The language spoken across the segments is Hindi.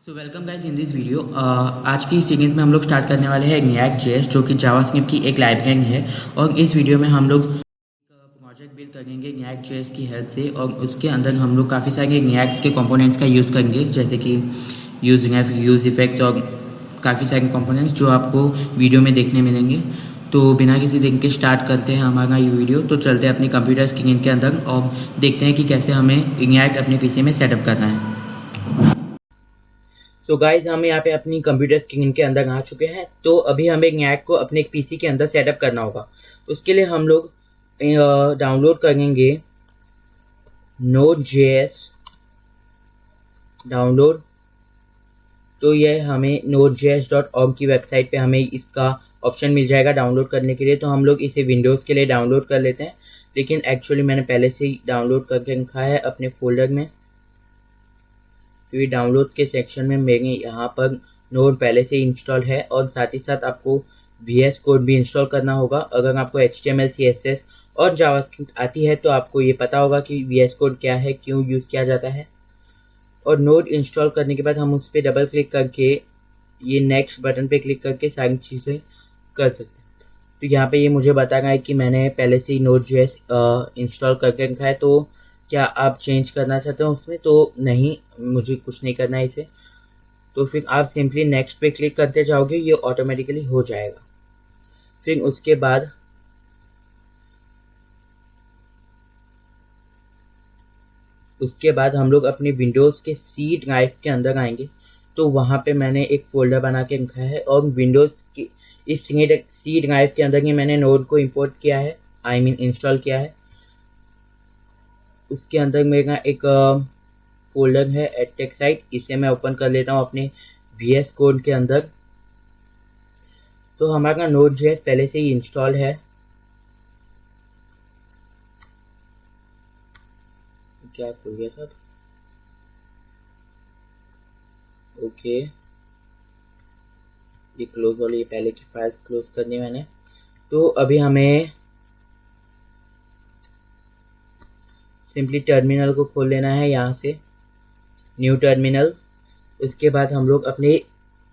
So welcome guys in this video. आज की सीरीज में हम लोग स्टार्ट करने वाले हैं React.js जो कि जावास्क्रिप्ट की एक लाइब्रेरी है। और इस वीडियो में हम लोग प्रोजेक्ट बिल्ड करेंगे React.js की हेल्प से। और उसके अंदर हम लोग काफ़ी सारे React के कंपोनेंट्स का यूज़ करेंगे, जैसे कि यूज़ इफेक्ट्स और काफ़ी सारे कंपोनेंट्स जो आपको वीडियो में देखने मिलेंगे। तो बिना किसी देर के स्टार्ट करते हैं हमारा ये वीडियो। तो चलते हैं अपनी कंप्यूटर स्क्रीन के अंदर और देखते हैं कि कैसे हमें React अपने पीसी में सेटअप करना है। तो गाइज हम यहाँ पे अपनी कंप्यूटर स्क्रीन के अंदर आ चुके हैं। तो अभी हमें React को अपने एक पीसी के अंदर सेटअप करना होगा। उसके लिए हम लोग डाउनलोड करेंगे Node.js डाउनलोड। तो यह हमें nodejs.org की वेबसाइट पे हमें इसका ऑप्शन मिल जाएगा डाउनलोड करने के लिए। तो हम लोग इसे विंडोज़ के लिए डाउनलोड कर लेते हैं, लेकिन एक्चुअली मैंने पहले से ही डाउनलोड करके रखा है अपने फोल्डर में। क्योंकि डाउनलोड के सेक्शन में मेरे यहाँ पर नोड पहले से इंस्टॉल है, और साथ ही साथ आपको VS कोड भी इंस्टॉल करना होगा। अगर आपको HTML CSS और जावास्क्रिप्ट आती है तो आपको ये पता होगा कि VS कोड क्या है, क्यों यूज़ किया जाता है। और नोड इंस्टॉल करने के बाद हम उस पर डबल क्लिक करके ये नेक्स्ट बटन पे क्लिक करके सारी चीज़ें कर सकते हैं। तो यहाँ पे ये मुझे बता रहा है कि मैंने पहले से ही Node.js इंस्टॉल करके रखा है। तो क्या आप चेंज करना चाहते हो उसमें? तो नहीं, मुझे कुछ नहीं करना है इसे। तो फिर आप सिंपली नेक्स्ट पे क्लिक करते जाओगे, ये ऑटोमेटिकली हो जाएगा। फिर उसके बाद हम लोग अपने विंडोज़ के सी ड्राइव के अंदर आएंगे। तो वहाँ पे मैंने एक फोल्डर बना के रखा है, और विंडोज़ की इस सी ड्राइव के अंदर ही मैंने नोड को इंपोर्ट किया है, इंस्टॉल किया है। उसके अंदर मेरा एक फोल्डर है @TechSite, इसे मैं ओपन कर लेता हूँ अपने VS कोड के अंदर। तो हमारा Node.js पहले से ही इंस्टॉल है। क्या खुल गया सर? ओके, ये क्लोज वाली पहले की फाइल क्लोज करनी मैंने। तो अभी हमें सिंपली टर्मिनल को खोल लेना है, यहाँ से न्यू टर्मिनल। उसके बाद हम लोग अपने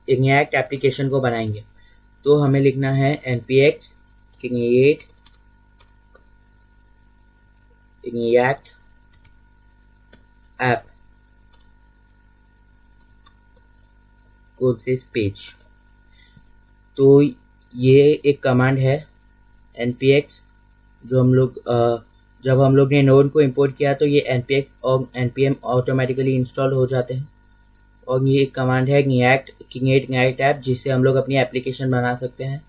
React एप्लीकेशन को बनाएंगे। तो हमें लिखना है npx create React app courses page. तो ये एक कमांड है npx, जो हम लोग जब हम लोग ने नोड को इंपोर्ट किया तो ये npx और npm ऑटोमेटिकली इंस्टॉल हो जाते हैं। और ये एक कमांड है create React app, जिससे हम लोग अपनी एप्लीकेशन बना सकते हैं।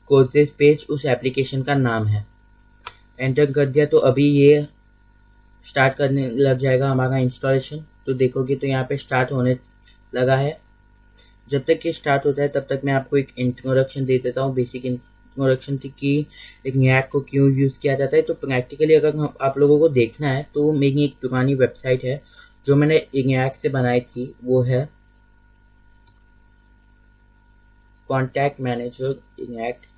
कोर्सेज पेज उस एप्लीकेशन का नाम है। एंटर कर दिया तो अभी ये स्टार्ट करने लग जाएगा हमारा इंस्टॉलेशन। तो देखोगे तो यहाँ पे स्टार्ट होने लगा है। जब तक ये स्टार्ट होता है तब तक मैं आपको एक इंट्रोडक्शन दे देता हूँ, बेसिक इंट्रोडक्शन थी कि एक React को क्यों यूज़ किया जाता है। तो प्रैक्टिकली अगर आप लोगों को देखना है तो मेरी एक पुरानी वेबसाइट है जो मैंने React से बनाई थी, वो है कॉन्टैक्ट मैनेजर React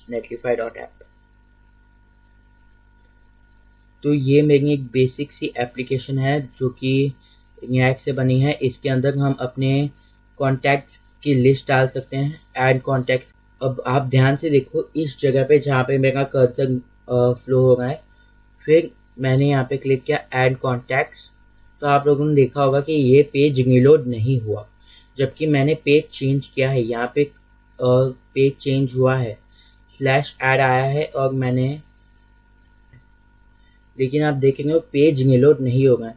netlify.app। तो ये मेरी एक बेसिक सी एप्लीकेशन है जो कि React से बनी है। इसके अंदर हम अपने कॉन्टैक्ट्स की लिस्ट डाल सकते हैं, ऐड कॉन्टैक्ट्स। अब आप ध्यान से देखो इस जगह पे जहाँ पे मेरा कर्सर फ्लो हो रहा है, फिर मैंने यहाँ पे क्लिक किया ऐड कॉन्टैक्ट्स। तो आप लोगों ने देखा होगा कि ये पेज रीलोड नहीं हुआ, जबकि मैंने पेज चेंज किया है। यहाँ पे पेज चेंज हुआ है, /ऐड आया है, और मैंने, लेकिन आप देखेंगे पेज रीलोड नहीं होगा।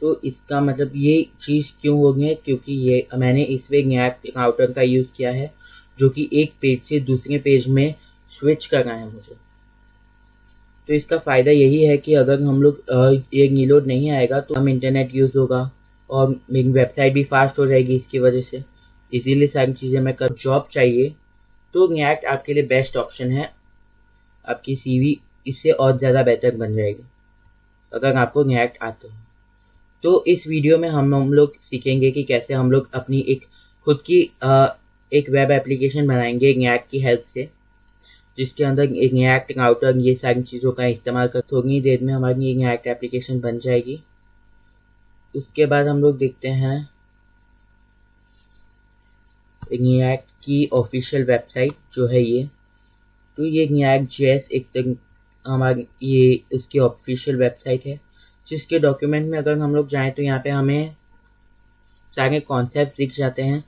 तो इसका मतलब ये चीज़ क्यों हो गई है? क्योंकि ये मैंने इसमें React राउटर का यूज़ किया है, जो कि एक पेज से दूसरे पेज में स्विच करना है मुझे। तो इसका फ़ायदा यही है कि अगर हम लोग ये रीलोड नहीं आएगा तो हम इंटरनेट यूज़ होगा, और मेरी वेबसाइट भी फास्ट हो जाएगी इसकी वजह से। इसीलिए सारी चीज़ें मैं कर जॉब चाहिए तो React आपके लिए बेस्ट ऑप्शन है। आपकी CV इससे और ज़्यादा बेहतर बन जाएगी अगर आपको React आता हो। तो इस वीडियो में हम लोग सीखेंगे कि कैसे हम लोग अपनी एक खुद की एक वेब एप्लीकेशन बनाएंगे React की हेल्प से, जिसके अंदर एक React राउटर ये सारी चीज़ों का इस्तेमाल कर थोड़ी देर में हमारी React एप्लीकेशन बन जाएगी। उसके बाद हम लोग देखते हैं रिएक्ट की ऑफिशियल वेबसाइट जो है ये, तो ये React.js एक तक हमारी ये उसकी ऑफिशियल वेबसाइट है, जिसके डॉक्यूमेंट में अगर हम लोग जाएं तो यहाँ पे हमें सारे कॉन्सेप्ट दिख जाते हैं।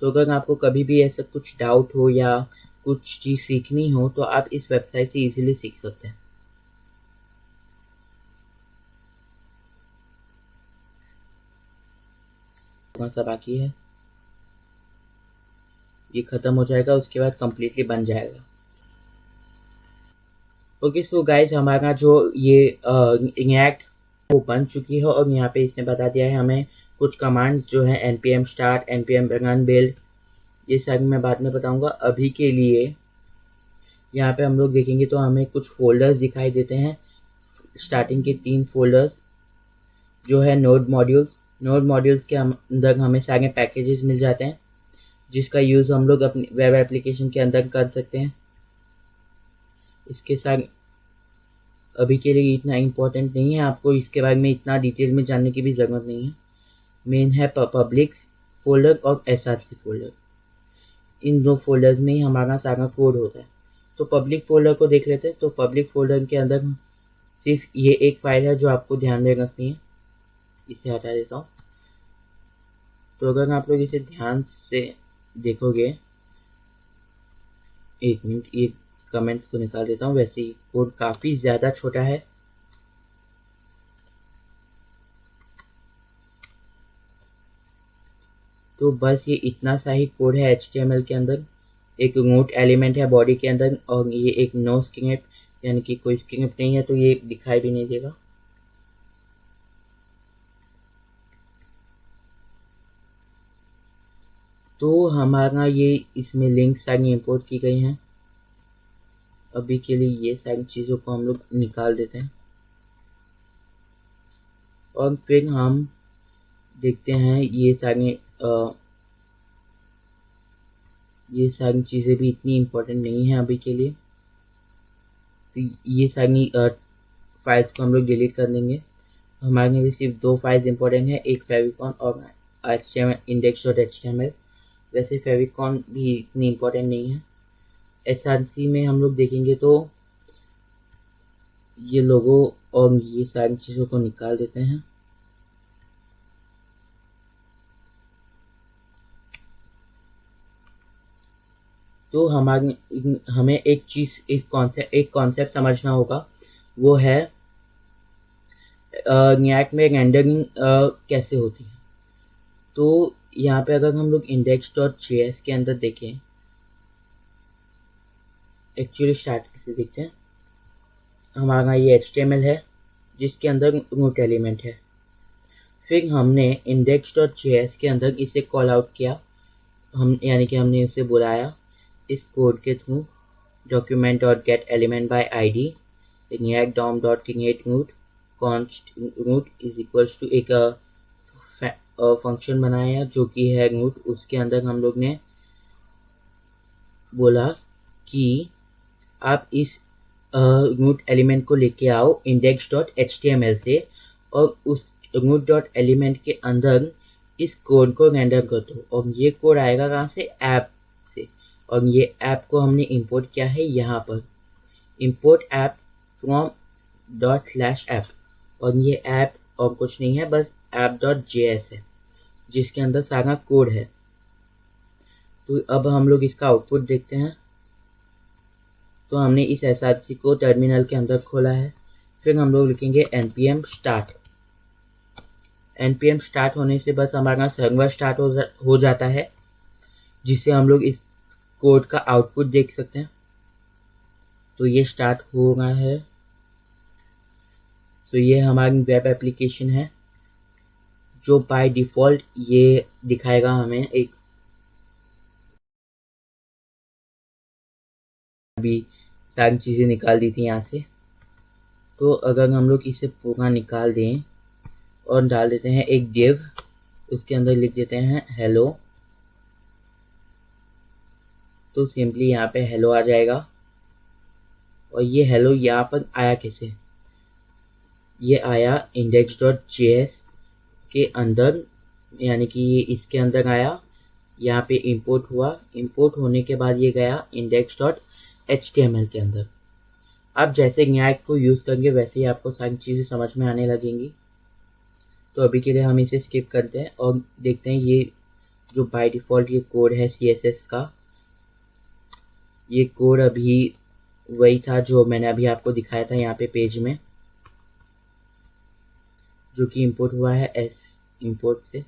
तो अगर आपको कभी भी ऐसा कुछ डाउट हो या कुछ चीज़ सीखनी हो तो आप इस वेबसाइट से इजीली सीख सकते हैं। कौन सा बाकी है, ये ख़त्म हो जाएगा, उसके बाद कम्प्लीटली बन जाएगा। ओके सो गाइज, हमारा जो ये रिएक्ट वो बन चुकी है और यहाँ पे इसने बता दिया है हमें कुछ कमांड्स जो है npm start, npm run build, ये सारी मैं बाद में बताऊंगा। अभी के लिए यहाँ पे हम लोग देखेंगे तो हमें कुछ फोल्डर्स दिखाई देते हैं। स्टार्टिंग के 3 फोल्डर्स जो है नोड मॉड्यूल्स के अंदर हमें सारे पैकेजेस मिल जाते हैं, जिसका यूज़ हम लोग अपनी वेब एप्लीकेशन के अंदर कर सकते हैं। इसके साथ अभी के लिए इतना इम्पोर्टेंट नहीं है, आपको इसके बारे में इतना डिटेल में जानने की भी ज़रूरत नहीं है। मेन है पब्लिक फोल्डर और src फोल्डर, इन 2 फोल्डर्स में ही हमारा सारा कोड होता है। तो पब्लिक फोल्डर को देख लेते हैं। तो पब्लिक फोल्डर के अंदर सिर्फ ये एक फाइल है जो आपको ध्यान में रखनी है, इसे हटा देता हूँ। तो अगर आप लोग इसे ध्यान से देखोगे, एक मिनट, ये कमेंट्स को निकाल देता हूँ, वैसे ही कोड काफ़ी ज़्यादा छोटा है। तो बस ये इतना सा ही कोड है HTML के अंदर। एक नोट एलिमेंट है बॉडी के अंदर और ये एक नो स्क्रिप्ट, यानी कि कोई स्क्रिप्ट नहीं है, तो ये दिखाई भी नहीं देगा। तो हमारा ये इसमें लिंक सारी इंपोर्ट की गई हैं। अभी के लिए ये सारी चीज़ों को हम लोग निकाल देते हैं और फिर हम देखते हैं ये सारी चीज़ें भी इतनी इम्पोर्टेंट नहीं है अभी के लिए। तो ये सारी फाइल्स को हम लोग डिलीट कर देंगे। हमारे लिए सिर्फ 2 फाइल्स इम्पोर्टेंट है, एक फेविकॉन और index.html। वैसे फेविकॉन भी इतनी इम्पोर्टेंट नहीं है। src में हम लोग देखेंगे तो ये लोगो और ये सारी चीज़ों को निकाल देते हैं। तो हमें एक चीज़, एक कॉन्सेप्ट समझना होगा, वो है रिएक्ट में रेंडरिंग कैसे होती है। तो यहाँ पे अगर हम लोग index.js के अंदर देखें, एक्चुअली स्टार्ट कैसे देखते हैं। हमारा ये HTML है जिसके अंदर रूट एलिमेंट है, फिर हमने index.js के अंदर इसे कॉल आउट किया, यानी कि हमने इसे बुलाया इस कोड के through, document.getElementById, react dom.create root, const root is equals to एक फंक्शन बनाया जो कि है root। उसके अंदर हम लोग ने बोला कि आप इस root एलिमेंट को लेके आओ index.html से और उस root.element के अंदर इस कोड को रेंडर कर दो। और ये कोड आएगा कहाँ से, ऐप से। और ये ऐप को हमने इंपोर्ट किया है यहाँ पर, इंपोर्ट ऐप फ्रॉम ./app, और ये ऐप और कुछ नहीं है, बस app.js है जिसके अंदर सारा कोड है। तो अब हम लोग इसका आउटपुट देखते हैं। तो हमने इस src को टर्मिनल के अंदर खोला है, फिर हम लोग लिखेंगे npm start। npm स्टार्ट होने से बस हमारा सर्वर स्टार्ट हो जाता है, जिससे हम लोग इस कोड का आउटपुट देख सकते हैं। तो ये स्टार्ट हो रहा है। तो ये हमारी वेब एप्लीकेशन है जो बाय डिफ़ॉल्ट ये दिखाएगा हमें एक, अभी सारी चीज़ें निकाल दी थी यहाँ से। तो अगर हम लोग इसे पूरा निकाल दें और डाल देते हैं एक div, उसके अंदर लिख देते हैं हेलो, तो सिंपली यहाँ पे हेलो आ जाएगा। और ये हेलो यहाँ पर आया कैसे, ये आया index.js के अंदर, यानी कि ये इसके अंदर आया यहाँ पे इंपोर्ट हुआ। इंपोर्ट होने के बाद ये गया index.html के अंदर। आप जैसे React को यूज़ करेंगे वैसे ही आपको सारी चीज़ें समझ में आने लगेंगी। तो अभी के लिए हम इसे स्किप करते हैं और देखते हैं ये जो बाय डिफ़ॉल्ट ये कोड है CSS का, ये कोड अभी वही था जो मैंने अभी आपको दिखाया था यहाँ पे पेज में, जो कि इंपोर्ट हुआ है एस इंपोर्ट से।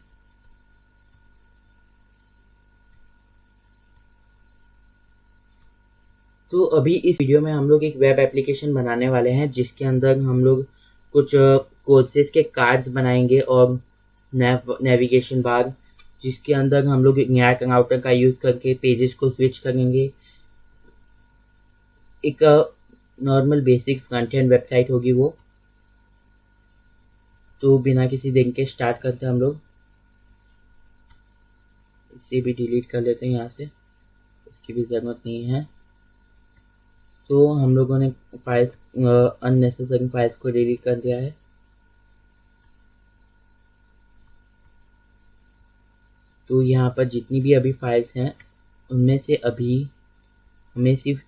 तो अभी इस वीडियो में हम लोग एक वेब एप्लीकेशन बनाने वाले हैं जिसके अंदर हम लोग कुछ कोर्सेज के कार्ड्स बनाएंगे और नेविगेशन बार, जिसके अंदर हम लोग React राउटर का यूज़ करके पेजेस को स्विच करेंगे। एक normal basic front end website होगी वो। तो बिना किसी देर के स्टार्ट करते हैं हम लोग। इसे भी डिलीट कर लेते हैं यहाँ से, इसकी भी ज़रूरत नहीं है। तो हम लोगों ने फाइल्स अननेसेसरी फाइल्स को डिलीट कर दिया है। तो यहाँ पर जितनी भी अभी फाइल्स हैं उनमें से अभी हमें सिर्फ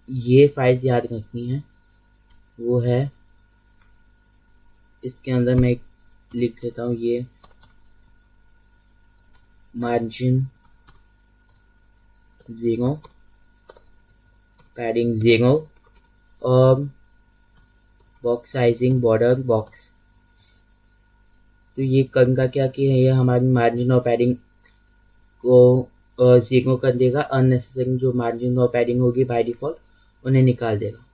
ये फाइल्स याद रखनी है, वो है इसके अंदर मैं लिख लेता हूँ ये मार्जिन 0, पैडिंग 0 और बॉक्स साइजिंग बॉर्डर बॉक्स। तो ये करना क्या कि ये हमारी मार्जिन और पैडिंग को 0 कर देगा, अननेसेसरी जो मार्जिन और पैडिंग होगी बाय डिफ़ॉल्ट उन्हें निकाल देगा।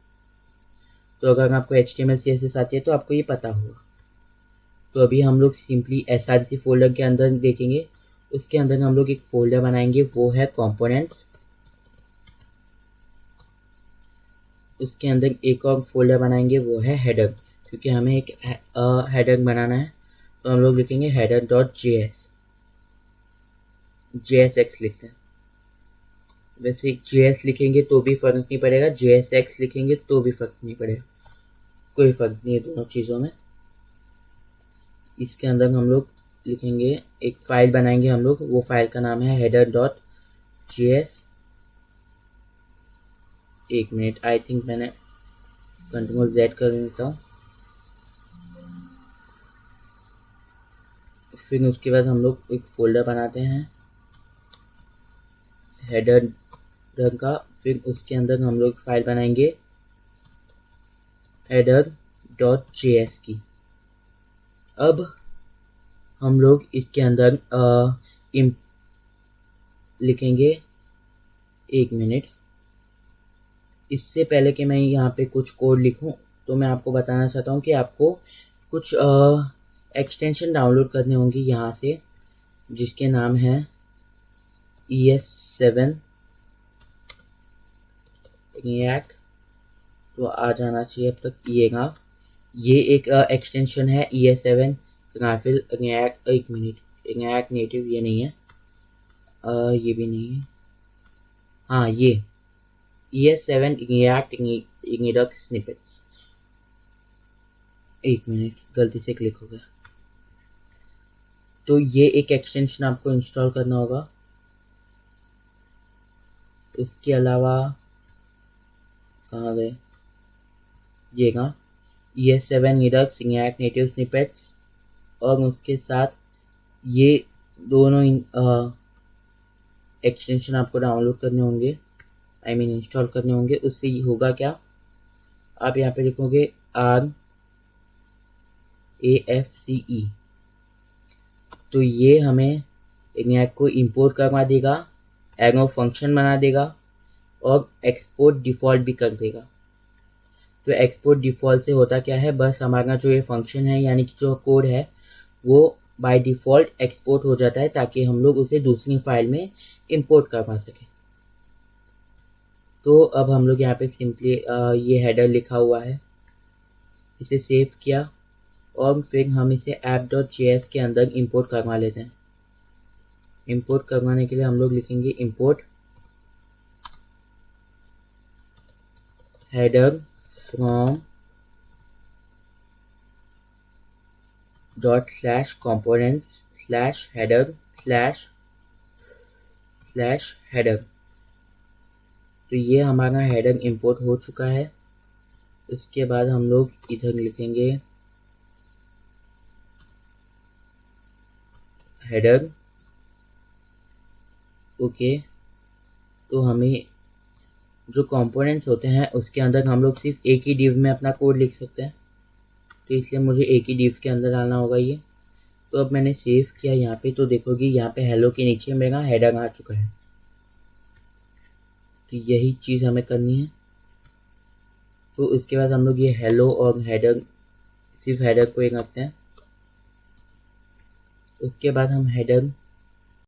तो अगर आपको HTML CSS आती है तो आपको ये पता होगा। तो अभी हम लोग सिंपली src फोल्डर के अंदर देखेंगे, उसके अंदर हम लोग एक फोल्डर बनाएंगे, वो है कंपोनेंट्स। उसके अंदर एक और फोल्डर बनाएंगे, वो है हेडर, क्योंकि हमें एक हेडर बनाना है। तो हम लोग लिखेंगे header.js, JSX लिखते हैं। वैसे JS लिखेंगे तो भी फर्क नहीं पड़ेगा, JSX लिखेंगे तो भी फर्क नहीं पड़ेगा, कोई फर्क नहीं है दोनों चीज़ों में। इसके अंदर हम लोग लिखेंगे, एक फाइल बनाएंगे हम लोग, वो फाइल का नाम है header.js। एक मिनट, आई थिंक मैंने Ctrl+Z कर लेता हूँ। फिर उसके बाद हम लोग एक फोल्डर बनाते हैं हेडर का। फिर उसके अंदर हम लोग फाइल बनाएंगे header.js की। अब हम लोग इसके अंदर लिखेंगे, एक मिनट, इससे पहले कि मैं यहाँ पे कुछ कोड लिखूँ तो मैं आपको बताना चाहता हूँ कि आपको कुछ एक्सटेंशन डाउनलोड करने होंगे यहाँ से, जिसके नाम है ES7 React। तो आ जाना चाहिए अब तक ये एक एक्सटेंशन है ES7 ग्राफिल React। एक मिनट, React नेटिव ये नहीं है, ये भी नहीं है, हाँ ये ES7 React Redux स्निपेट्स। एक मिनट, गलती से क्लिक हो गया। तो ये एक एक्सटेंशन आपको इंस्टॉल करना होगा। उसके अलावा कहाँ गए, ये कहाँ, ES7 Redux React native snippets, और उसके साथ ये दोनों एक्सटेंशन आपको डाउनलोड करने होंगे, आई मीन इंस्टॉल करने होंगे। उससे होगा क्या, आप यहाँ पे लिखोगे RAFCE। तो ये हमें React को इंपोर्ट करवा देगा, एरो फंक्शन बना देगा और एक्सपोर्ट डिफ़ॉल्ट भी कर देगा। तो एक्सपोर्ट डिफ़ॉल्ट से होता क्या है, बस हमारा जो ये फंक्शन है यानी कि जो कोड है वो बाय डिफ़ॉल्ट एक्सपोर्ट हो जाता है, ताकि हम लोग उसे दूसरी फाइल में इंपोर्ट करवा सकें। तो अब हम लोग यहाँ पे सिंपली ये हेडर लिखा हुआ है, इसे सेव किया और फिर हम इसे app.js के अंदर इंपोर्ट करवा लेते हैं। इंपोर्ट करवाने के लिए हम लोग लिखेंगे import header from ./components/header/ slash header. तो ये हमारा हेडर इंपोर्ट हो चुका है। उसके बाद हम लोग इधर लिखेंगे हेडर। ओके, तो हमें जो कंपोनेंट्स होते हैं उसके अंदर हम लोग सिर्फ एक ही डिव में अपना कोड लिख सकते हैं, तो इसलिए मुझे एक ही डिव के अंदर डालना होगा ये। तो अब मैंने सेव किया यहाँ पे, तो देखोगे यहाँ पे हेलो के नीचे मेरा हेडर आ चुका है। तो यही चीज़ हमें करनी है। तो उसके बाद हम लोग ये हेलो और हेडर, सिर्फ हेडर को एक रखते हैं। उसके बाद हम हेडर